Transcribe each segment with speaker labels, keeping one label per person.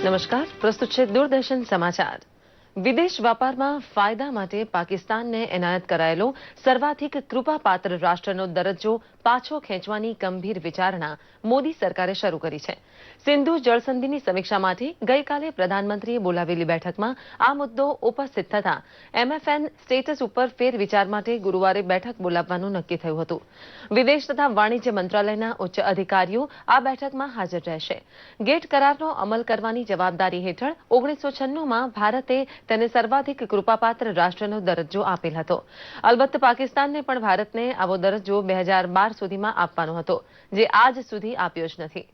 Speaker 1: નમસ્કાર, પ્રસ્તુત છે દૂરદર્શન સમાચાર। વિદેશ વ્યાપારમાં ફાયદા માટે પાકિસ્તાનને એનાયત કરાયેલો સર્વાધિક કૃપાપાત્ર રાષ્ટ્રનો દરજ્જો પાછો ખેંચવાની ગંભીર વિચારણા મોદી સરકારે શરૂ કરી છે। સિંધુ જળસંધિની સમીક્ષા માટે ગઈકાલે પ્રધાનમંત્રીએ બોલાવેલી બેઠકમાં આ મુદ્દો ઉપસ્થિત થતા MFN સ્ટેટસ ઉપર ફેરવિચાર માટે ગુરુવારે બેઠક બોલાવવાનું નક્કી થયું હતું। વિદેશ તથા વાણિજ્ય મંત્રાલયના ઉચ્ચ અધિકારીઓ આ બેઠકમાં હાજર રહેશે। ગેટ કરારનો અમલ કરવાની જવાબદારી હેઠળ 1996માં ભારતે તેને સર્વાધિક કૃપાપાત્ર રાષ્ટ્રનો દરજ્જો આપેલ હતો। અલબત્ત પાકિસ્તાનને પણ ભારતને આવો દરજ્જો 2012 સુધીમાં આપવાનો હતો, જે આજ સુધી આપ્યો જ નથી।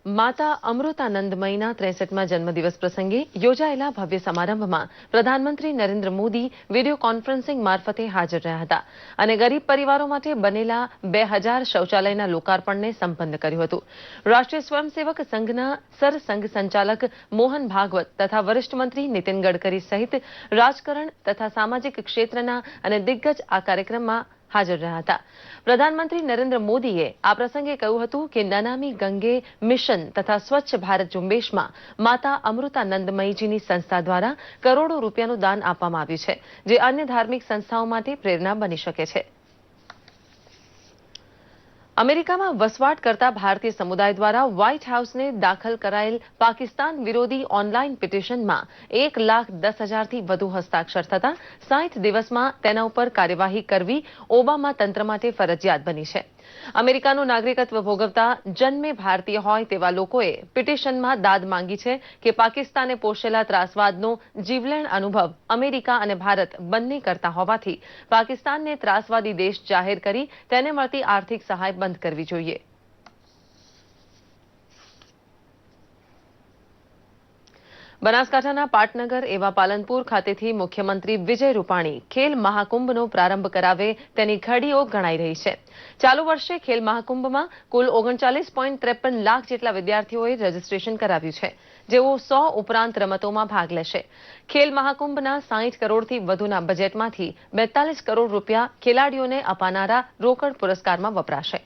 Speaker 1: માતા અમૃતાનંદમયીના 63મા જન્મદિવસ પ્રસંગે યોજાયેલા ભવ્ય સમારંભમાં પ્રધાનમંત્રી નરેન્દ્ર મોદી વિડીયો કોન્ફરન્સિંગ મારફતે હાજર રહ્યા હતા અને ગરીબ પરિવારો માટે બનેલા 2000 શૌચાલયના લોકાર્પણને સંપન્ન કર્યું હતું। રાષ્ટ્રીય સ્વયંસેવક સંઘના સરસંઘ સંચાલક મોહન ભાગવત તથા વરિષ્ઠ મંત્રી નીતિન ગડકરી સહિત રાજકારણ તથા સામાજિક ક્ષેત્રના અને દિગ્ગજ આ કાર્યક્રમમાં હાજર રહ્યા હતા। પ્રધાનમંત્રી નરેન્દ્ર મોદીએ આ પ્રસંગે કહ્યું હતું કે નમામિ ગંગે મિશન તથા સ્વચ્છ ભારત ઝુંબેશમાં માતા અમૃતાનંદમયીજીની સંસ્થા દ્વારા કરોડો રૂપિયાનું દાન આપવામાં આવ્યું છે, જે અન્ય ધાર્મિક સંસ્થાઓ માટે પ્રેરણા બની શકે છે। અમેરિકામાં વસવાટ કરતા ભારતીય સમુદાય દ્વારા વ્હાઇટ હાઉસને દાખલ કરાયેલ પાકિસ્તાન વિરોધી ઓનલાઈન પિટિશનમાં 1,10,000થી વધુ હસ્તાક્ષર થતા 60 દિવસમાં તેના ઉપર કાર્યવાહી કરવી ઓબામા તંત્ર માટે ફરજિયાત બની છે। અમેરિકાનું નાગરિકત્વ ભોગવતા જન્મે ભારતીય હોય તેવા લોકોએ પિટિશનમાં દાદ માંગી છે કે પાકિસ્તાને પોષેલા ત્રાસવાદનો જીવલેણ અનુભવ અમેરિકા અને ભારત બંને કરતા હોવાથી પાકિસ્તાનને ત્રાસવાદી દેશ જાહેર કરી તેને મળતી આર્થિક સહાય બંધ કરવી જોઈએ। બનાસકાંઠાના પાટનગર એવા પાલનપુર ખાતેથી મુખ્યમંત્રી વિજય રૂપાણી ખેલ મહાકુંભનો પ્રારંભ કરાવે તેની ઘડીઓ ગણાઈ રહી છે। ચાલુ વર્ષે ખેલ મહાકુંભમાં કુલ 39.53 લાખ જેટલા વિદ્યાર્થીઓએ રજીસ્ટ્રેશન કરાવ્યું છે, જેઓ 100 ઉપરાંત રમતોમાં ભાગ લેશે। ખેલ મહાકુંભના 60 કરોડથી વધુના બજેટમાંથી 42 કરોડ રૂપિયા ખેલાડીઓને અપાનારા રોકડ પુરસ્કારમાં વપરાશે।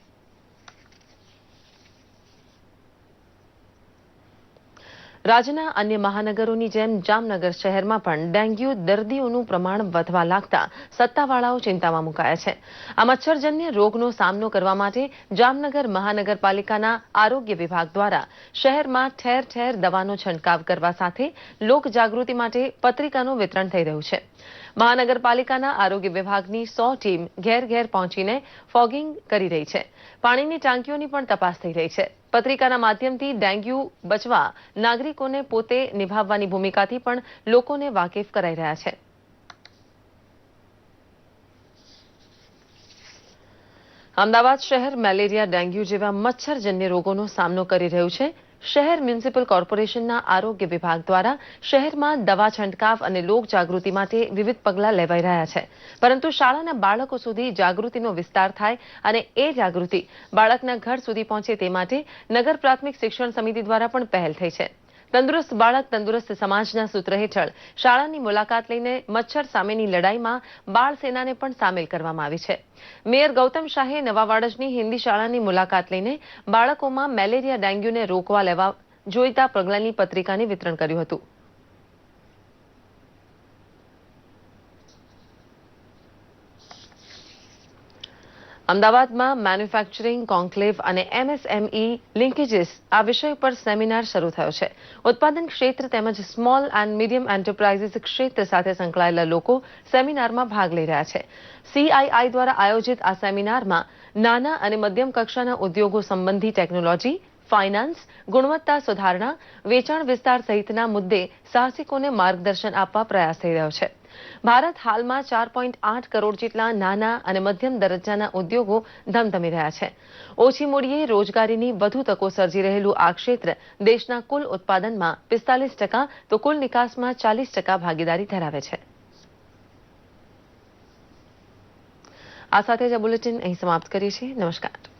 Speaker 1: રાજ્યના અન્ય મહાનગરોની જેમ જામનગર શહેરમાં પણ ડેન્ગ્યુ દર્દીઓનું પ્રમાણ વધવા લાગતા સત્તાવાળાઓ ચિંતામાં મુકાયા છે। આ મચ્છરજન્ય રોગનો સામનો કરવા માટે જામનગર મહાનગરપાલિકાના આરોગ્ય વિભાગ દ્વારા શહેરમાં ઠેર ઠેર દવાનો છંટકાવ કરવા સાથે લોકજાગૃતિ માટે પત્રિકાનું વિતરણ થઈ રહ્યું છે। મહાનગરપાલિકાના આરોગ્ય વિભાગની 100 ટીમ ઘેર ઘેર પહોંચીને ફોગિંગ કરી રહી છે। પાણીની ટાંકીઓની પણ તપાસ થઈ રહી છે। પત્રિકાના માધ્યમથી ડેન્ગ્યુ બચવા નાગરિકોને પોતે નિભાવવાની ભૂમિકાથી પણ લોકોને વાકેફ કરાઈ રહ્યા છે। અમદાવાદ શહેર મેલેરિયા ડેન્ગ્યુ જેવા મચ્છરજન્ય રોગોનો સામનો કરી રહ્યું છે। શહેર મ્યુનિસિપલ કોર્પોરેશનના આરોગ્ય વિભાગ દ્વારા શહેરમાં દવા છંટકાવ અને લોકજાગૃતિ માટે વિવિધ પગલાં લેવાઈ રહ્યા છે, પરંતુ શાળાના બાળકો સુધી જાગૃતિનો વિસ્તાર થાય અને એ જાગૃતિ બાળકના ઘર સુધી પહોંચે તે માટે નગર પ્રાથમિક શિક્ષણ સમિતિ દ્વારા પણ પહેલ થઈ છે। તંદુરસ્ત બાળક તંદુરસ્ત સમાજના સૂત્ર હેઠળ શાળાની મુલાકાત લઈને મચ્છર સામેની લડાઈમાં બાળ સેનાને પણ સામેલ કરવામાં આવી છે। મેયર ગૌતમ શાહે નવા વાડજની હિન્દી શાળાની મુલાકાત લઈને બાળકોમાં મેલેરિયા ડેન્ગ્યુને રોકવા લેવા જોઈતા પગલાંની પત્રિકાને વિતરણ કર્યું હતું। અમદાવાદમાં મેન્યુફેક્ચરિંગ કોન્ક્લેવ અને MSME લિંકેજીસ આ વિષય પર સેમિનાર શરૂ થયો છે। ઉત્પાદન ક્ષેત્ર તેમજ સ્મોલ એન્ડ મીડિયમ એન્ટરપ્રાઇઝીસ ક્ષેત્ર સાથે સંકળાયેલા લોકો સેમિનારમાં ભાગ લઈ રહ્યા છે। CII દ્વારા આયોજિત આ સેમિનારમાં નાના અને મધ્યમ કક્ષાના ઉદ્યોગો સંબંધી ટેકનોલોજી, ફાઇનાન્સ, ગુણવત્તા સુધારણા, વેચાણ વિસ્તાર સહિતના મુદ્દે સાહસિકોને માર્ગદર્શન આપવા પ્રયાસ થઈ રહ્યો છે। ભારત હાલમાં 4.8 કરોડ જેટલા નાના અને મધ્યમ દરજ્જાના ઉદ્યોગો ધમધમી રહ્યા છે। ઓછી મૂડીએ રોજગારીની વધુ તકો સર્જી રહેલું આ ક્ષેત્ર દેશના કુલ ઉત્પાદનમાં 45% તો કુલ નિકાસમાં 40% ભાગીદારી ધરાવે છે। આ સાથે જ આ બુલેટિન અહીં સમાપ્ત કરીએ છીએ। નમસ્કાર।